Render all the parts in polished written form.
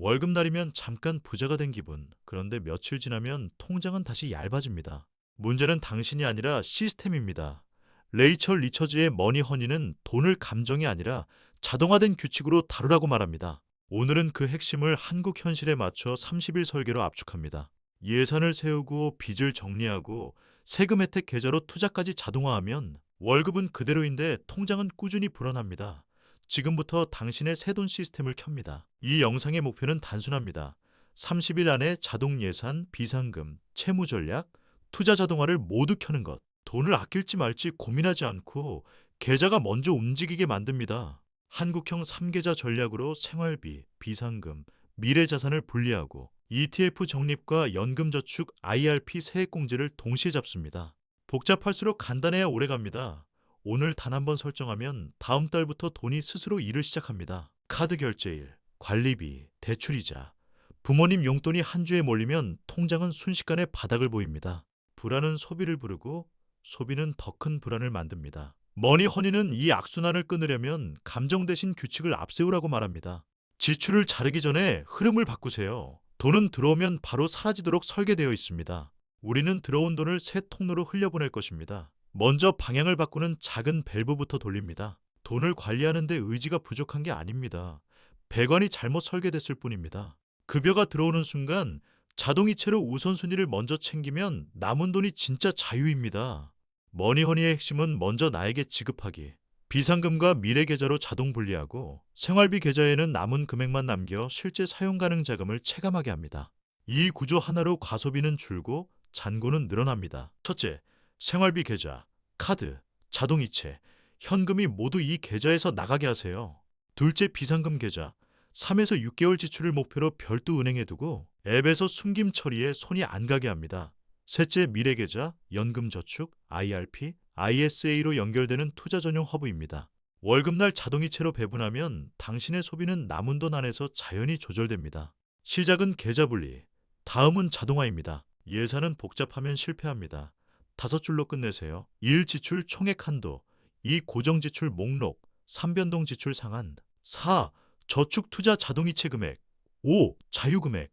월급날이면 잠깐 부자가 된 기분. 그런데 며칠 지나면 통장은 다시 얇아집니다. 문제는 당신이 아니라 시스템입니다. 레이철 리처즈의 머니허니는 돈을 감정이 아니라 자동화된 규칙으로 다루라고 말합니다. 오늘은 그 핵심을 한국 현실에 맞춰 30일 설계로 압축합니다. 예산을 세우고 빚을 정리하고 세금 혜택 계좌로 투자까지 자동화하면 월급은 그대로인데 통장은 꾸준히 불어납니다. 지금부터 당신의 새돈 시스템을 켭니다. 이 영상의 목표는 단순합니다. 30일 안에 자동 예산, 비상금, 채무 전략, 투자 자동화를 모두 켜는 것. 돈을 아낄지 말지 고민하지 않고 계좌가 먼저 움직이게 만듭니다. 한국형 3계좌 전략으로 생활비, 비상금, 미래 자산을 분리하고 ETF 적립과 연금저축 IRP 세액공제를 동시에 잡습니다. 복잡할수록 간단해야 오래갑니다. 오늘 단 한 번 설정하면 다음 달부터 돈이 스스로 일을 시작합니다. 카드 결제일, 관리비, 대출이자, 부모님 용돈이 한 주에 몰리면 통장은 순식간에 바닥을 보입니다. 불안은 소비를 부르고 소비는 더 큰 불안을 만듭니다. 머니허니는 이 악순환을 끊으려면 감정 대신 규칙을 앞세우라고 말합니다. 지출을 자르기 전에 흐름을 바꾸세요. 돈은 들어오면 바로 사라지도록 설계되어 있습니다. 우리는 들어온 돈을 새 통로로 흘려보낼 것입니다. 먼저 방향을 바꾸는 작은 밸브부터 돌립니다. 돈을 관리하는 데 의지가 부족한 게 아닙니다. 배관이 잘못 설계됐을 뿐입니다. 급여가 들어오는 순간 자동이체로 우선순위를 먼저 챙기면 남은 돈이 진짜 자유입니다. 머니허니의 핵심은 먼저 나에게 지급하기, 비상금과 미래 계좌로 자동 분리하고 생활비 계좌에는 남은 금액만 남겨 실제 사용 가능 자금을 체감하게 합니다. 이 구조 하나로 과소비는 줄고 잔고는 늘어납니다. 첫째, 생활비 계좌, 카드, 자동이체, 현금이 모두 이 계좌에서 나가게 하세요. 둘째, 비상금 계좌, 3에서 6개월 지출을 목표로 별도 은행에 두고 앱에서 숨김 처리에 손이 안 가게 합니다. 셋째, 미래계좌, 연금저축, IRP, ISA로 연결되는 투자 전용 허브입니다. 월급날 자동이체로 배분하면 당신의 소비는 남은 돈 안에서 자연히 조절됩니다. 시작은 계좌 분리, 다음은 자동화입니다. 예산은 복잡하면 실패합니다. 5줄로 끝내세요. 1. 지출 총액 한도, 2. 고정지출 목록, 3. 변동 지출 상한, 4. 저축 투자 자동이체 금액, 5. 자유금액.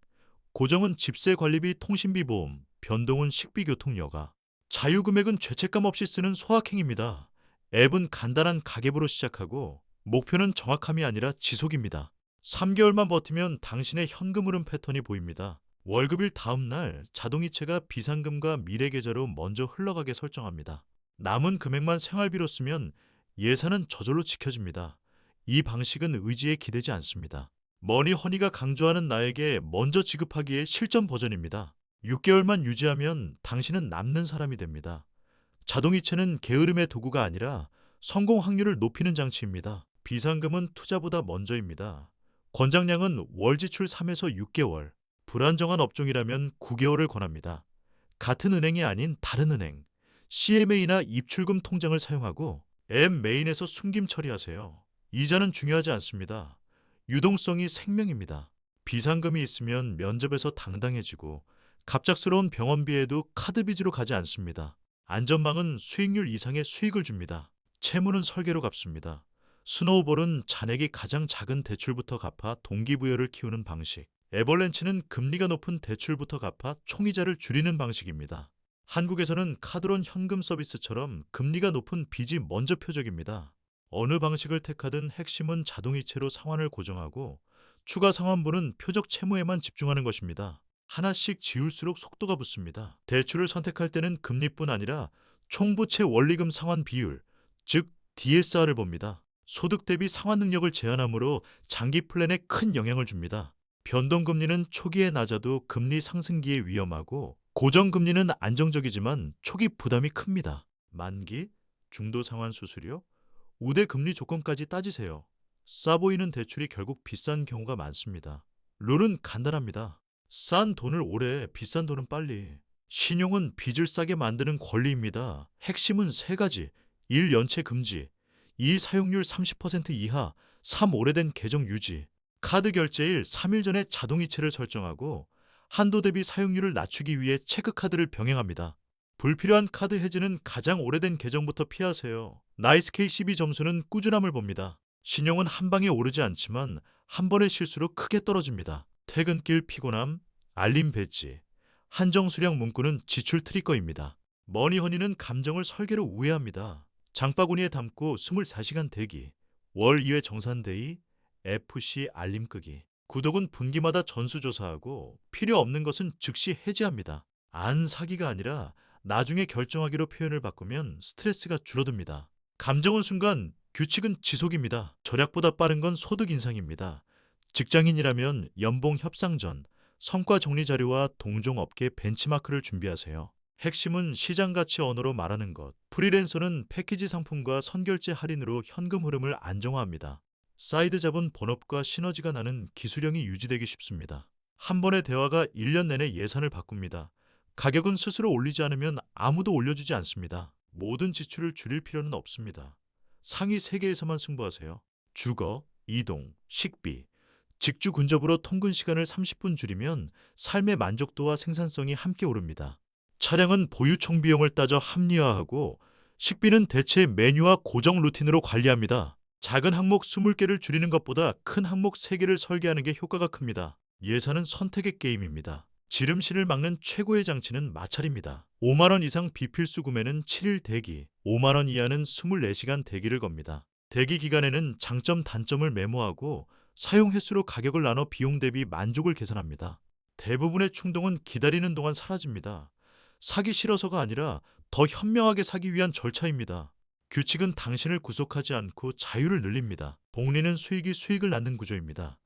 고정은 집세 관리비 통신비 보험, 변동은 식비 교통 여가. 자유금액은 죄책감 없이 쓰는 소확행입니다. 앱은 간단한 가계부로 시작하고 목표는 정확함이 아니라 지속입니다. 3개월만 버티면 당신의 현금 흐름 패턴이 보입니다. 월급일 다음 날 자동이체가 비상금과 미래계좌로 먼저 흘러가게 설정합니다. 남은 금액만 생활비로 쓰면 예산은 저절로 지켜집니다. 이 방식은 의지에 기대지 않습니다. 머니허니가 강조하는 나에게 먼저 지급하기의 실전 버전입니다. 6개월만 유지하면 당신은 남는 사람이 됩니다. 자동이체는 게으름의 도구가 아니라 성공 확률을 높이는 장치입니다. 비상금은 투자보다 먼저입니다. 권장량은 월 지출 3에서 6개월, 불안정한 업종이라면 9개월을 권합니다. 같은 은행이 아닌 다른 은행, CMA나 입출금 통장을 사용하고 앱 메인에서 숨김 처리하세요. 이자는 중요하지 않습니다. 유동성이 생명입니다. 비상금이 있으면 면접에서 당당해지고 갑작스러운 병원비에도 카드 빚으로 가지 않습니다. 안전망은 수익률 이상의 수익을 줍니다. 채무는 설계로 갚습니다. 스노우볼은 잔액이 가장 작은 대출부터 갚아 동기부여를 키우는 방식. 에벌렌치는 금리가 높은 대출부터 갚아 총이자를 줄이는 방식입니다. 한국에서는 카드론 현금 서비스처럼 금리가 높은 빚이 먼저 표적입니다. 어느 방식을 택하든 핵심은 자동이체로 상환을 고정하고 추가 상환분은 표적 채무에만 집중하는 것입니다. 하나씩 지울수록 속도가 붙습니다. 대출을 선택할 때는 금리뿐 아니라 총부채 원리금 상환 비율, 즉 DSR을 봅니다. 소득 대비 상환 능력을 제한하므로 장기 플랜에 큰 영향을 줍니다. 변동금리는 초기에 낮아도 금리 상승기에 위험하고 고정금리는 안정적이지만 초기 부담이 큽니다. 만기, 중도 상환 수수료, 우대 금리 조건까지 따지세요. 싸 보이는 대출이 결국 비싼 경우가 많습니다. 룰은 간단합니다. 싼 돈을 오래, 비싼 돈은 빨리. 신용은 빚을 싸게 만드는 권리입니다. 핵심은 3가지. 1. 연체 금지, 2. 사용률 30% 이하, 3. 오래된 계정 유지. 카드 결제일 3일 전에 자동이체를 설정하고 한도 대비 사용률을 낮추기 위해 체크카드를 병행합니다. 불필요한 카드 해지는 가장 오래된 계정부터 피하세요. 나이스 KCB 점수는 꾸준함을 봅니다. 신용은 한 방에 오르지 않지만 한 번의 실수로 크게 떨어집니다. 퇴근길 피곤함, 알림 배지, 한정 수량 문구는 지출 트리거입니다. 머니허니는 감정을 설계로 우회합니다. 장바구니에 담고 24시간 대기, 월 2회 정산데이, FC 알림 끄기. 구독은 분기마다 전수조사하고 필요 없는 것은 즉시 해지합니다. 안 사기가 아니라 나중에 결정하기로 표현을 바꾸면 스트레스가 줄어듭니다. 감정은 순간, 규칙은 지속입니다. 절약보다 빠른 건 소득 인상입니다. 직장인이라면 연봉 협상 전 성과 정리 자료와 동종 업계 벤치마크를 준비하세요. 핵심은 시장 가치 언어로 말하는 것. 프리랜서는 패키지 상품과 선결제 할인으로 현금 흐름을 안정화합니다. 사이드 잡은 본업과 시너지가 나는 기술형이 유지되기 쉽습니다. 한 번의 대화가 1년 내내 예산을 바꿉니다. 가격은 스스로 올리지 않으면 아무도 올려주지 않습니다. 모든 지출을 줄일 필요는 없습니다. 상위 3개에서만 승부하세요. 주거, 이동, 식비. 직주 근접으로 통근 시간을 30분 줄이면 삶의 만족도와 생산성이 함께 오릅니다. 차량은 보유 총 비용을 따져 합리화하고 식비는 대체 메뉴와 고정 루틴으로 관리합니다. 작은 항목 20개를 줄이는 것보다 큰 항목 3개를 설계하는 게 효과가 큽니다. 예산은 선택의 게임입니다. 지름신을 막는 최고의 장치는 마찰입니다. 5만 원 이상 비필수 구매는 7일 대기, 5만 원 이하는 24시간 대기를 겁니다. 대기 기간에는 장점 단점을 메모하고 사용 횟수로 가격을 나눠 비용 대비 만족을 계산합니다. 대부분의 충동은 기다리는 동안 사라집니다. 사기 싫어서가 아니라 더 현명하게 사기 위한 절차입니다. 규칙은 당신을 구속하지 않고 자유를 늘립니다. 복리는 수익이 수익을 낳는 구조입니다.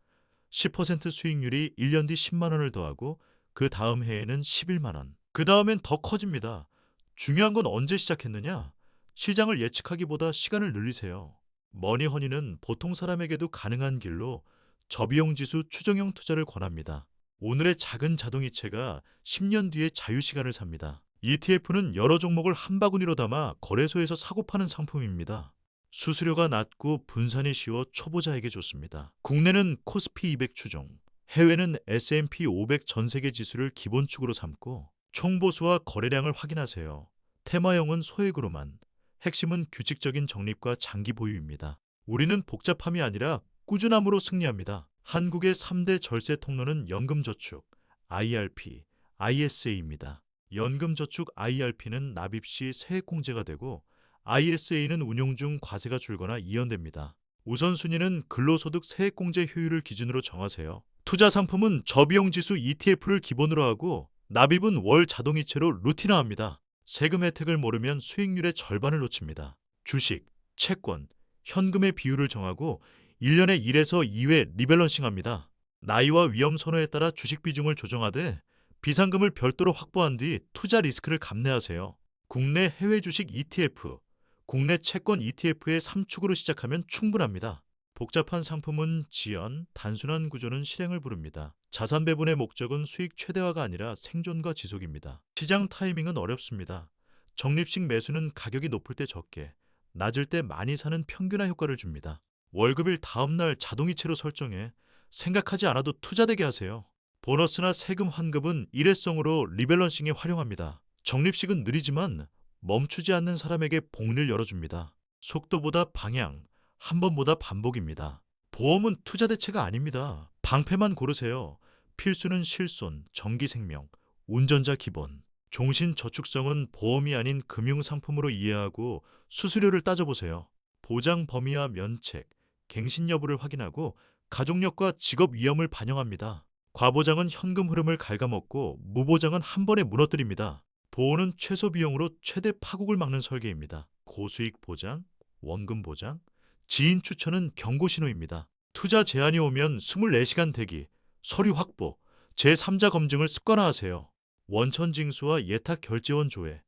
10% 수익률이 1년 뒤 10만 원을 더하고 그 다음 해에는 11만 원. 그 다음엔 더 커집니다. 중요한 건 언제 시작했느냐? 시장을 예측하기보다 시간을 늘리세요. 머니허니는 보통 사람에게도 가능한 길로 저비용 지수 추정형 투자를 권합니다. 오늘의 작은 자동이체가 10년 뒤에 자유시간을 삽니다. ETF는 여러 종목을 한 바구니로 담아 거래소에서 사고 파는 상품입니다. 수수료가 낮고 분산이 쉬워 초보자에게 좋습니다. 국내는 코스피 200 추종, 해외는 S&P 500 전 세계 지수를 기본축으로 삼고 총보수와 거래량을 확인하세요. 테마형은 소액으로만, 핵심은 규칙적인 적립과 장기 보유입니다. 우리는 복잡함이 아니라 꾸준함으로 승리합니다. 한국의 3대 절세 통로는 연금저축, IRP, ISA입니다. 연금저축 IRP는 납입 시 세액공제가 되고 ISA는 운용 중 과세가 줄거나 이연됩니다. 우선순위는 근로소득 세액공제 효율을 기준으로 정하세요. 투자 상품은 저비용지수 ETF를 기본으로 하고 납입은 월 자동이체로 루틴화합니다. 세금 혜택을 모르면 수익률의 절반을 놓칩니다. 주식, 채권, 현금의 비율을 정하고 1년에 1에서 2회 리밸런싱합니다. 나이와 위험 선호에 따라 주식 비중을 조정하되 비상금을 별도로 확보한 뒤 투자 리스크를 감내하세요. 국내 해외 주식 ETF, 국내 채권 ETF의 3축으로 시작하면 충분합니다. 복잡한 상품은 지연, 단순한 구조는 실행을 부릅니다. 자산 배분의 목적은 수익 최대화가 아니라 생존과 지속입니다. 시장 타이밍은 어렵습니다. 적립식 매수는 가격이 높을 때 적게, 낮을 때 많이 사는 평균화 효과를 줍니다. 월급일 다음날 자동이체로 설정해 생각하지 않아도 투자되게 하세요. 보너스나 세금 환급은 일회성으로 리밸런싱에 활용합니다. 적립식은 느리지만 멈추지 않는 사람에게 복리를 열어줍니다. 속도보다 방향, 한 번보다 반복입니다. 보험은 투자 대체가 아닙니다. 방패만 고르세요. 필수는 실손, 정기생명, 운전자 기본. 종신저축성은 보험이 아닌 금융상품으로 이해하고 수수료를 따져보세요. 보장 범위와 면책, 갱신 여부를 확인하고 가족력과 직업 위험을 반영합니다. 과보장은 현금 흐름을 갉아먹고 무보장은 한 번에 무너뜨립니다. 보호는 최소 비용으로 최대 파국을 막는 설계입니다. 고수익 보장, 원금 보장, 지인 추천은 경고 신호입니다. 투자 제한이 오면 24시간 대기, 서류 확보, 제3자 검증을 습관화하세요. 원천 징수와 예탁 결제원 조회,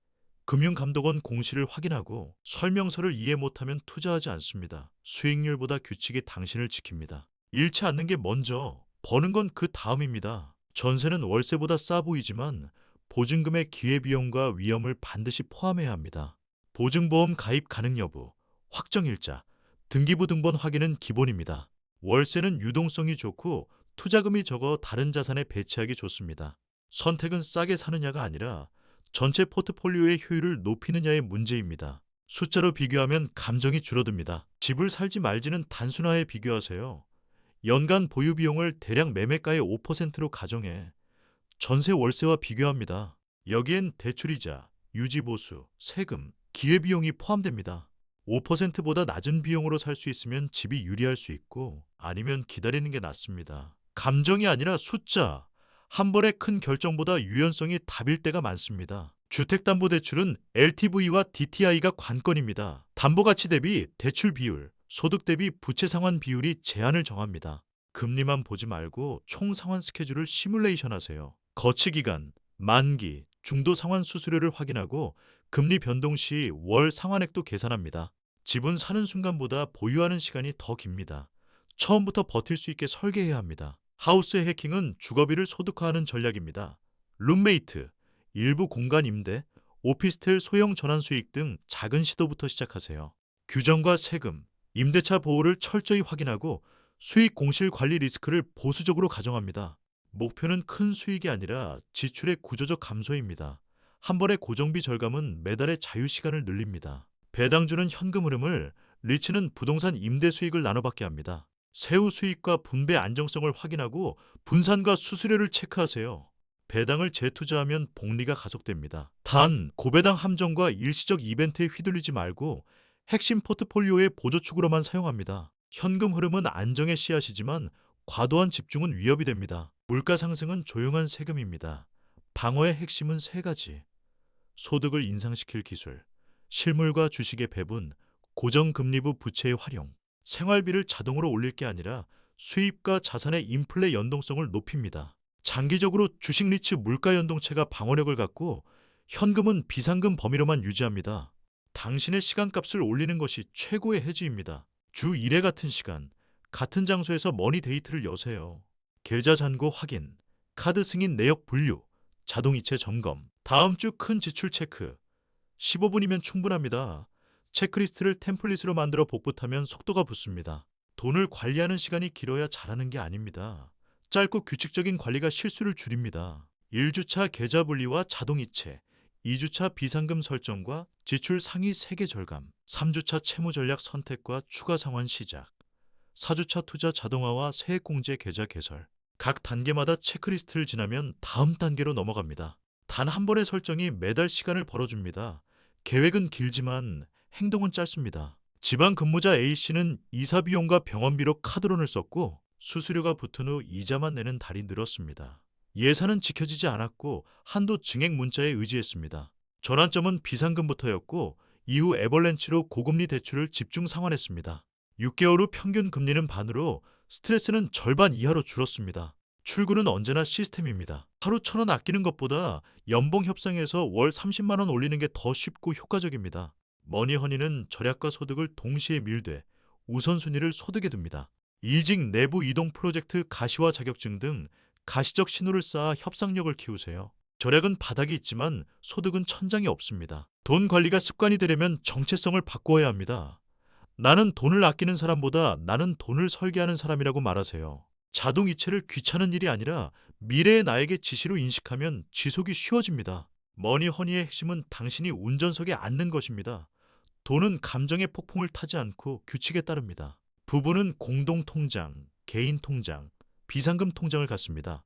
금융감독원 공시를 확인하고 설명서를 이해 못하면 투자하지 않습니다. 수익률보다 규칙이 당신을 지킵니다. 잃지 않는 게 먼저, 버는 건 그 다음입니다. 전세는 월세보다 싸 보이지만 보증금의 기회비용과 위험을 반드시 포함해야 합니다. 보증보험 가입 가능 여부, 확정일자, 등기부 등본 확인은 기본입니다. 월세는 유동성이 좋고 투자금이 적어 다른 자산에 배치하기 좋습니다. 선택은 싸게 사느냐가 아니라 전체 포트폴리오의 효율을 높이느냐의 문제입니다. 숫자로 비교하면 감정이 줄어듭니다. 집을 살지 말지는 단순화해 비교하세요. 연간 보유 비용을 대략 매매가의 5%로 가정해 전세 월세와 비교합니다. 여기엔 대출이자, 유지보수, 세금, 기회비용이 포함됩니다. 5%보다 낮은 비용으로 살 수 있으면 집이 유리할 수 있고 아니면 기다리는 게 낫습니다. 감정이 아니라 숫자. 한 번의 큰 결정보다 유연성이 답일 때가 많습니다. 주택담보대출은 LTV와 DTI가 관건입니다. 담보가치 대비 대출 비율, 소득 대비 부채 상환 비율이 제한을 정합니다. 금리만 보지 말고 총 상환 스케줄을 시뮬레이션 하세요. 거치 기간, 만기, 중도 상환 수수료를 확인하고 금리 변동 시 월 상환액도 계산합니다. 집은 사는 순간보다 보유하는 시간이 더 깁니다. 처음부터 버틸 수 있게 설계해야 합니다. 하우스 해킹은 주거비를 소득화하는 전략입니다. 룸메이트, 일부 공간 임대, 오피스텔 소형 전환 수익 등 작은 시도부터 시작하세요. 규정과 세금, 임대차 보호를 철저히 확인하고 수익 공실 관리 리스크를 보수적으로 가정합니다. 목표는 큰 수익이 아니라 지출의 구조적 감소입니다. 한 번의 고정비 절감은 매달의 자유시간을 늘립니다. 배당주는 현금 흐름을, 리츠는 부동산 임대 수익을 나눠받게 합니다. 세후 수익과 분배 안정성을 확인하고 분산과 수수료를 체크하세요. 배당을 재투자하면 복리가 가속됩니다. 단, 고배당 함정과 일시적 이벤트에 휘둘리지 말고 핵심 포트폴리오의 보조축으로만 사용합니다. 현금 흐름은 안정의 씨앗이지만 과도한 집중은 위협이 됩니다. 물가 상승은 조용한 세금입니다. 방어의 핵심은 세 가지. 소득을 인상시킬 기술, 실물과 주식의 배분, 고정금리부 부채의 활용. 생활비를 자동으로 올릴 게 아니라 수입과 자산의 인플레 연동성을 높입니다. 장기적으로 주식 리츠 물가 연동체가 방어력을 갖고 현금은 비상금 범위로만 유지합니다. 당신의 시간값을 올리는 것이 최고의 해지입니다. 주 1회 같은 시간, 같은 장소에서 머니 데이트를 여세요. 계좌 잔고 확인, 카드 승인 내역 분류, 자동이체 점검, 다음 주 큰 지출 체크. 15분이면 충분합니다. 체크리스트를 템플릿으로 만들어 복붙하면 속도가 붙습니다. 돈을 관리하는 시간이 길어야 잘하는 게 아닙니다. 짧고 규칙적인 관리가 실수를 줄입니다. 1주차 계좌 분리와 자동이체, 2주차 비상금 설정과 지출 상위 3개 절감, 3주차 채무 전략 선택과 추가 상환 시작, 4주차 투자 자동화와 세액공제 계좌 개설. 각 단계마다 체크리스트를 지나면 다음 단계로 넘어갑니다. 단 한 번의 설정이 매달 시간을 벌어줍니다. 계획은 길지만 행동은 짧습니다. 지방 근무자 A씨는 이사 비용과 병원비로 카드론을 썼고 수수료가 붙은 후 이자만 내는 달이 늘었습니다. 예산은 지켜지지 않았고 한도 증액 문자에 의지했습니다. 전환점은 비상금부터였고 이후 에버랜치로 고금리 대출을 집중 상환했습니다. 6개월 후 평균 금리는 반으로 스트레스는 절반 이하로 줄었습니다. 출구는 언제나 시스템입니다. 하루 1,000원 아끼는 것보다 연봉 협상에서 월 30만 원 올리는 게 더 쉽고 효과적입니다. 머니허니는 절약과 소득을 동시에 밀되 우선순위를 소득에 둡니다. 이직 내부 이동 프로젝트 가시화 자격증 등 가시적 신호를 쌓아 협상력을 키우세요. 절약은 바닥이 있지만 소득은 천장이 없습니다. 돈 관리가 습관이 되려면 정체성을 바꿔야 합니다. 나는 돈을 아끼는 사람보다 나는 돈을 설계하는 사람이라고 말하세요. 자동이체를 귀찮은 일이 아니라 미래의 나에게 지시로 인식하면 지속이 쉬워집니다. 머니허니의 핵심은 당신이 운전석에 앉는 것입니다. 돈은 감정의 폭풍을 타지 않고 규칙에 따릅니다. 부부는 공동통장, 개인통장, 비상금 통장을 갖습니다.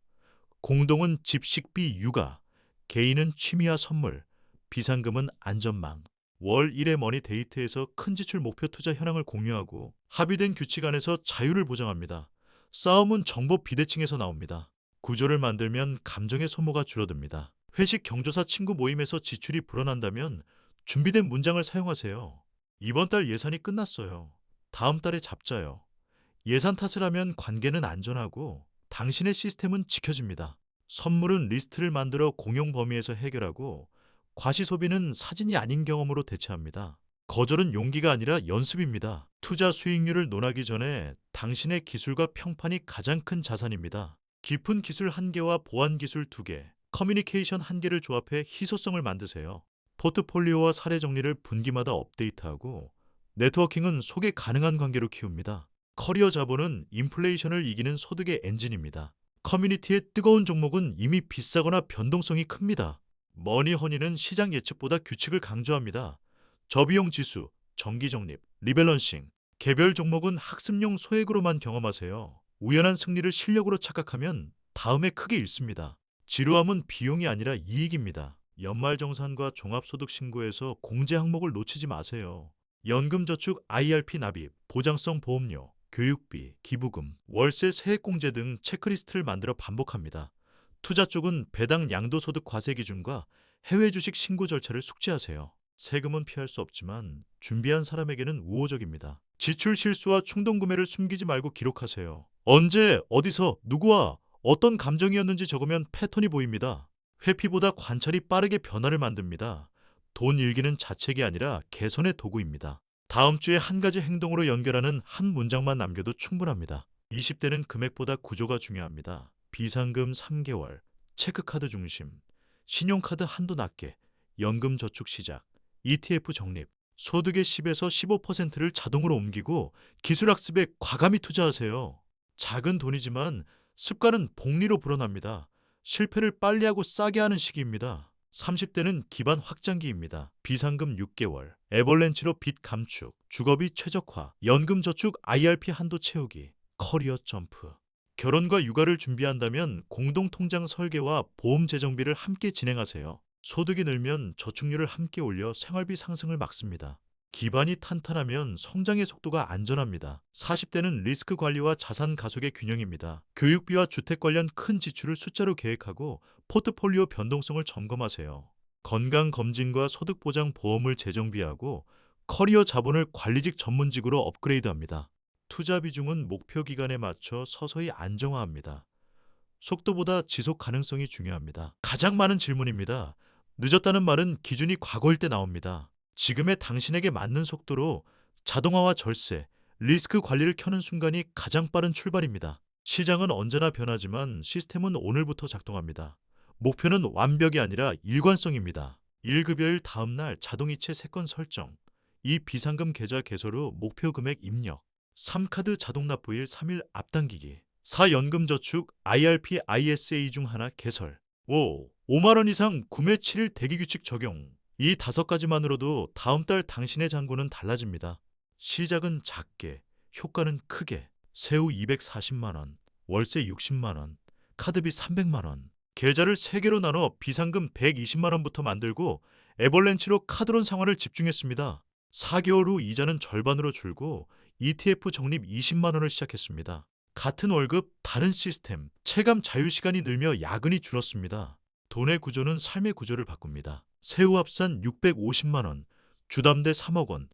공동은 집 식비 육아, 개인은 취미와 선물, 비상금은 안전망. 월 1회 머니 데이트에서 큰 지출 목표 투자 현황을 공유하고 합의된 규칙 안에서 자유를 보장합니다. 싸움은 정보 비대칭에서 나옵니다. 구조를 만들면 감정의 소모가 줄어듭니다. 회식 경조사 친구 모임에서 지출이 불어난다면 준비된 문장을 사용하세요. 이번 달 예산이 끝났어요. 다음 달에 잡자요. 예산 탓을 하면 관계는 안전하고 당신의 시스템은 지켜집니다. 선물은 리스트를 만들어 공용 범위에서 해결하고 과시소비는 사진이 아닌 경험으로 대체합니다. 거절은 용기가 아니라 연습입니다. 투자 수익률을 논하기 전에 당신의 기술과 평판이 가장 큰 자산입니다. 깊은 기술 1개와 보안 기술 2개, 커뮤니케이션 1개를 조합해 희소성을 만드세요. 포트폴리오와 사례 정리를 분기마다 업데이트하고 네트워킹은 소개 가능한 관계로 키웁니다. 커리어 자본은 인플레이션을 이기는 소득의 엔진입니다. 커뮤니티의 뜨거운 종목은 이미 비싸거나 변동성이 큽니다. 머니허니는 시장 예측보다 규칙을 강조합니다. 저비용 지수, 정기 적립, 리밸런싱, 개별 종목은 학습용 소액으로만 경험하세요. 우연한 승리를 실력으로 착각하면 다음에 크게 잃습니다. 지루함은 비용이 아니라 이익입니다. 연말정산과 종합소득신고에서 공제 항목을 놓치지 마세요. 연금저축 IRP 납입, 보장성 보험료, 교육비, 기부금, 월세 세액공제 등 체크리스트를 만들어 반복합니다. 투자 쪽은 배당 양도소득 과세 기준과 해외 주식 신고 절차를 숙지하세요. 세금은 피할 수 없지만 준비한 사람에게는 우호적입니다. 지출 실수와 충동 구매를 숨기지 말고 기록하세요. 언제, 어디서, 누구와 어떤 감정이었는지 적으면 패턴이 보입니다. 회피보다 관찰이 빠르게 변화를 만듭니다. 돈 일기는 자책이 아니라 개선의 도구입니다. 다음 주에 한 가지 행동으로 연결하는 한 문장만 남겨도 충분합니다. 20대는 금액보다 구조가 중요합니다. 비상금 3개월, 체크카드 중심, 신용카드 한도 낮게, 연금 저축 시작, ETF 적립, 소득의 10에서 15%를 자동으로 옮기고 기술학습에 과감히 투자하세요. 작은 돈이지만 습관은 복리로 불어납니다. 실패를 빨리 하고 싸게 하는 시기입니다. 30대는 기반 확장기입니다. 비상금 6개월, 에버랜치로 빚 감축, 주거비 최적화, 연금저축 IRP 한도 채우기, 커리어 점프. 결혼과 육아를 준비한다면 공동통장 설계와 보험 재정비를 함께 진행하세요. 소득이 늘면 저축률을 함께 올려 생활비 상승을 막습니다. 기반이 탄탄하면 성장의 속도가 안전합니다. 40대는 리스크 관리와 자산 가속의 균형입니다. 교육비와 주택 관련 큰 지출을 숫자로 계획하고 포트폴리오 변동성을 점검하세요. 건강검진과 소득보장 보험을 재정비하고 커리어 자본을 관리직 전문직으로 업그레이드합니다. 투자 비중은 목표 기간에 맞춰 서서히 안정화합니다. 속도보다 지속 가능성이 중요합니다. 가장 많은 질문입니다. 늦었다는 말은 기준이 과거일 때 나옵니다. 지금의 당신에게 맞는 속도로 자동화와 절세, 리스크 관리를 켜는 순간이 가장 빠른 출발입니다. 시장은 언제나 변하지만 시스템은 오늘부터 작동합니다. 목표는 완벽이 아니라 일관성입니다. 1급여일 다음 날 자동이체 3건 설정, 2 비상금 계좌 개설 후 목표 금액 입력, 3카드 자동 납부일 3일 앞당기기, 4 연금저축 IRP ISA 중 하나 개설, 5만 원 이상 구매 7일 대기 규칙 적용. 이 5가지만으로도 다음 달 당신의 잔고는 달라집니다. 시작은 작게, 효과는 크게. 세후 240만 원, 월세 60만 원, 카드비 300만 원. 계좌를 3개로 나눠 비상금 120만 원부터 만들고 에버랜치로 카드론 상환을 집중했습니다. 4개월 후 이자는 절반으로 줄고 ETF 적립 20만 원을 시작했습니다. 같은 월급, 다른 시스템, 체감 자유시간이 늘며 야근이 줄었습니다. 돈의 구조는 삶의 구조를 바꿉니다. 세후 합산 650만 원, 주담대 3억 원,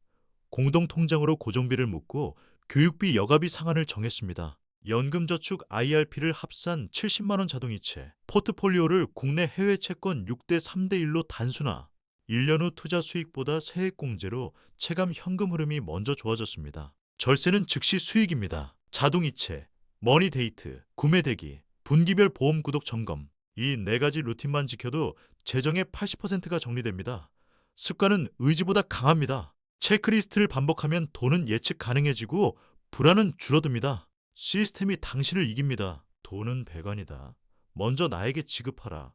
공동통장으로 고정비를 묻고 교육비 여가비 상한을 정했습니다. 연금저축 IRP를 합산 70만 원 자동이체, 포트폴리오를 국내 해외 채권 6대 3대 1로 단순화, 1년 후 투자 수익보다 세액공제로 체감 현금 흐름이 먼저 좋아졌습니다. 절세는 즉시 수익입니다. 자동이체, 머니데이트, 구매 대기, 분기별 보험 구독 점검, 이 4가지 루틴만 지켜도 재정의 80%가 정리됩니다. 습관은 의지보다 강합니다. 체크리스트를 반복하면 돈은 예측 가능해지고 불안은 줄어듭니다. 시스템이 당신을 이깁니다. 돈은 배관이다. 먼저 나에게 지급하라.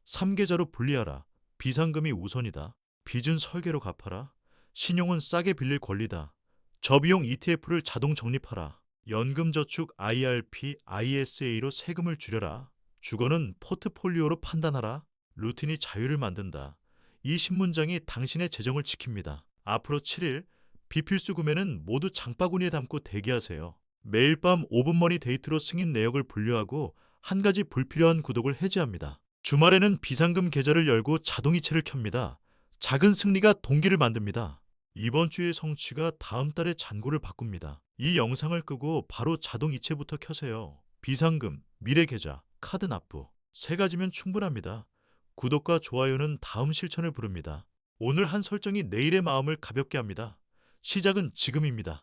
3계좌로 분리하라. 비상금이 우선이다. 빚은 설계로 갚아라. 신용은 싸게 빌릴 권리다. 저비용 ETF를 자동 적립하라. 연금저축 IRP, ISA로 세금을 줄여라. 주거는 포트폴리오로 판단하라. 루틴이 자유를 만든다. 이 신문장이 당신의 재정을 지킵니다. 앞으로 7일, 비필수 구매는 모두 장바구니에 담고 대기하세요. 매일 밤 5분머니 데이트로 승인 내역을 분류하고 한 가지 불필요한 구독을 해지합니다. 주말에는 비상금 계좌를 열고 자동이체를 켭니다. 작은 승리가 동기를 만듭니다. 이번 주의 성취가 다음 달의 잔고를 바꿉니다. 이 영상을 끄고 바로 자동이체부터 켜세요. 비상금, 미래계좌, 카드 납부. 3가지면 충분합니다. 구독과 좋아요는 다음 실천을 부릅니다. 오늘 한 설정이 내일의 마음을 가볍게 합니다. 시작은 지금입니다.